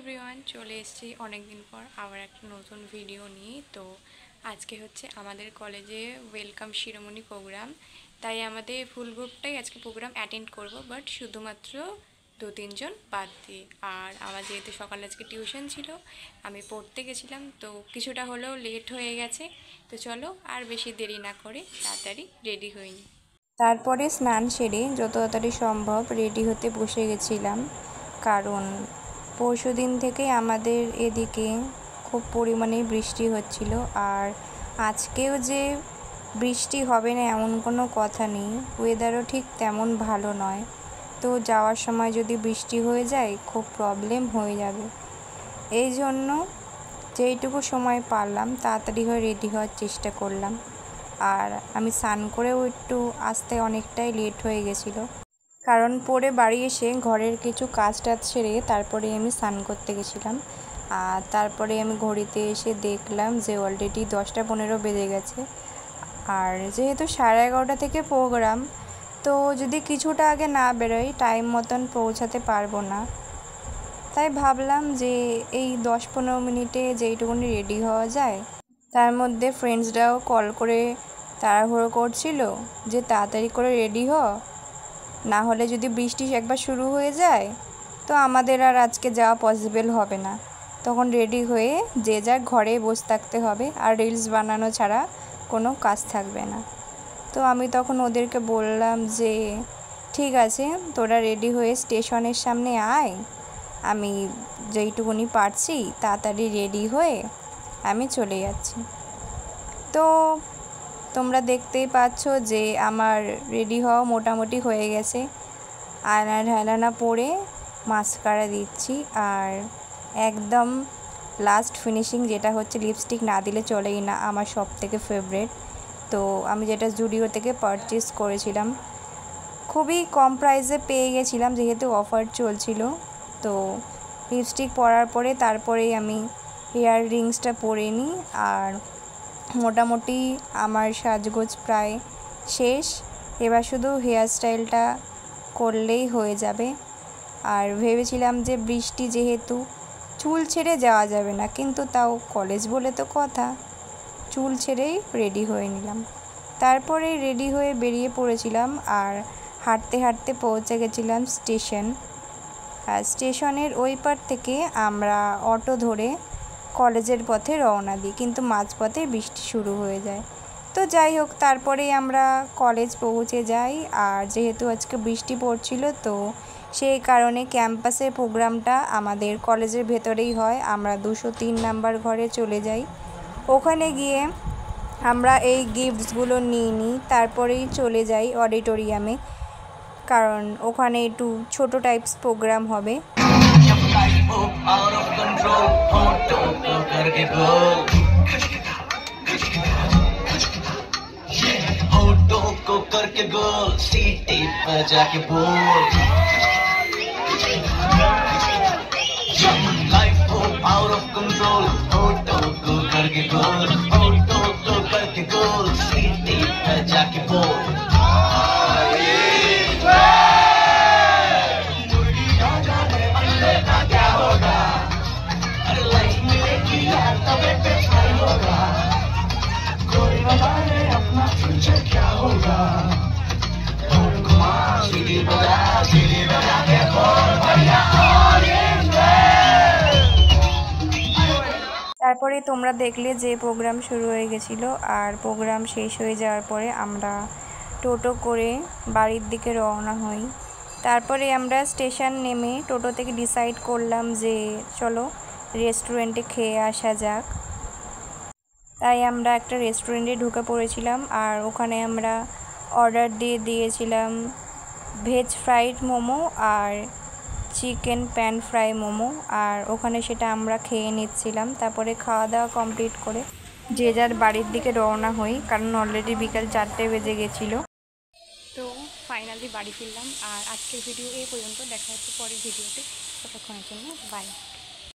Everyone, চলে এসেছি অনেক দিন পর আবার একটা নতুন ভিডিও নিয়ে। তো আজকে হচ্ছে আমাদের কলেজে ওয়েলকাম শিরোমণি প্রোগ্রাম, তাই আমাদের ফুল গ্রুপটাই আজকে প্রোগ্রাম অ্যাটেন্ড করব, বাট শুধুমাত্র 2-3 জন বাদ দিয়ে। আর আমার যেহেতু সকালে আজকে টিউশন ছিল, আমি পড়তে গেছিলাম, তো কিছুটা হলেও লেট হয়ে গেছে। তো চলো আর বেশি দেরি না করে তাড়াতাড়ি রেডি হয়ে নিই। তারপরে স্নান সেরে যত তাড়াতাড়ি সম্ভব রেডি হতে বসে গেছিলাম, কারণ পরশু দিন থেকেই আমাদের এদিকে খুব পরিমাণে বৃষ্টি হচ্ছিল। আর আজকেও যে বৃষ্টি হবে না এমন কোনো কথা নেই, ওয়েদারও ঠিক তেমন ভালো নয়। তো যাওয়ার সময় যদি বৃষ্টি হয়ে যায় খুব প্রবলেম হয়ে যাবে। এই জন্য যেইটুকু সময় পারলাম তাড়াতাড়ি হয়ে রেডি হওয়ার চেষ্টা করলাম। আর আমি স্নান করেও একটু আসতে অনেকটাই লেট হয়ে গেছিলো, কারণ পরে বাড়ি এসে ঘরের কিছু কাজ টাজ সেরে তারপরে আমি স্নান করতে গেছিলাম। আর তারপরে আমি ঘড়িতে এসে দেখলাম যে অলরেডি 10টা 15 বেজে গেছে। আর যেহেতু 11:30 থেকে প্রোগ্রাম, তো যদি কিছুটা আগে না বেরোই টাইম মতন পৌঁছাতে পারবো না। তাই ভাবলাম যে এই 10-15 মিনিটে যেইটুকুনি রেডি হওয়া যায়। তার মধ্যে ফ্রেন্ডসরাও কল করে তাড়াহুড়ো করছিল যে তাড়াতাড়ি করে রেডি হ, না হলে যদি বৃষ্টি একবার শুরু হয়ে যায় তো আমাদের আর আজকে যাওয়া পসিবল হবে না। তখন রেডি হয়ে যে যার ঘরে বসে থাকতে হবে, আর রিলস বানানো ছাড়া কোনো কাজ থাকবে না। তো আমি তখন ওদেরকে বললাম যে ঠিক আছে, তোরা রেডি হয়ে স্টেশনের সামনে আয়, আমি যেইটুকুনি পারছি তাড়াতাড়ি রেডি হয়ে আমি চলে যাচ্ছি। তো তোমরা দেখতেই পাচ্ছ যে আমার রেডি হওয়া মোটামুটি হয়ে গেছে। আয়না ঢালানা পরে মাস্কারা দিচ্ছি, আর একদম লাস্ট ফিনিশিং যেটা হচ্ছে লিপস্টিক না দিলে চলেই না, আমার সব থেকে ফেভারিট। তো আমি যেটা জুডিও থেকে পারচেস করেছিলাম, খুবই কম প্রাইসে পেয়ে গেছিলাম যেহেতু অফার চলছিল। তো লিপস্টিক পরার পরে তারপরেই আমি হেয়ার রিংসটা পরে নিই। আর মোটামুটি আমার সাজগোজ প্রায় শেষ, এবার শুধু হেয়ার স্টাইলটা করলেই হয়ে যাবে। আর ভেবেছিলাম যে বৃষ্টি যেহেতু চুল ছেড়ে যাওয়া যাবে না, কিন্তু তাও কলেজ বলে তো কথা, চুল ছেড়েই রেডি হয়ে নিলাম। তারপরে রেডি হয়ে বেরিয়ে পড়েছিলাম, আর হাঁটতে হাঁটতে পৌঁছে গেছিলাম স্টেশন। আর স্টেশনের ওই পার থেকে আমরা অটো ধরে কলেজের পথে রওনা দিই, কিন্তু মাঝপথে বৃষ্টি শুরু হয়ে যায়। তো যাই হোক, তারপরেই আমরা কলেজ পৌঁছে যাই। আর যেহেতু আজকে বৃষ্টি পড়ছিল, তো সেই কারণে ক্যাম্পাসের প্রোগ্রামটা আমাদের কলেজের ভেতরেই হয়। আমরা 203 নাম্বার ঘরে চলে যাই। ওখানে গিয়ে আমরা এই গিফটসগুলো নিয়ে নিই, তারপরেই চলে যাই অডিটোরিয়ামে, কারণ ওখানে একটু ছোটো টাইপস প্রোগ্রাম হবে। करके गोल सीटी पर जाके बोल लाइफ हो आउट ऑफ कंट्रोल ऑटो को करके गोल ऑटो को करके गोल सीटी पर जाके बोल क्या होगा, अरे लाइफ में किया तबे पे ट्राई होगा, कोई बताए अपना फ्यूचर क्या होगा। তারপরে তোমরা দেখলে যে প্রোগ্রাম শুরু হয়ে গেছিলো, আর প্রোগ্রাম শেষ হয়ে যাওয়ার পরে আমরা টোটো করে বাড়ির দিকে রওনা হই। তারপরে আমরা স্টেশন নেমে টোটো থেকে ডিসাইড করলাম যে চলো রেস্টুরেন্টে খেয়ে আসা যাক। তাই আমরা একটা রেস্টুরেন্টে ঢুকে পড়েছিলাম, আর ওখানে আমরা অর্ডার দিয়ে দিয়েছিলাম ভেজ ফ্রাইড মোমো আর চিকেন প্যান ফ্রাই মোমো। আর ওখানে সেটা আমরা খেয়ে নিচ্ছিলাম। তারপরে খাওয়া দাওয়া কমপ্লিট করে যে যার বাড়ির দিকে রওনা হই, কারণ অলরেডি বিকাল 4টে বেজে গেছিলো। তো ফাইনালি বাড়ি ফিরলাম। আর আজকের ভিডিও এই পর্যন্ত, দেখা হচ্ছে পরের ভিডিওতে। ততক্ষণের জন্য বাই।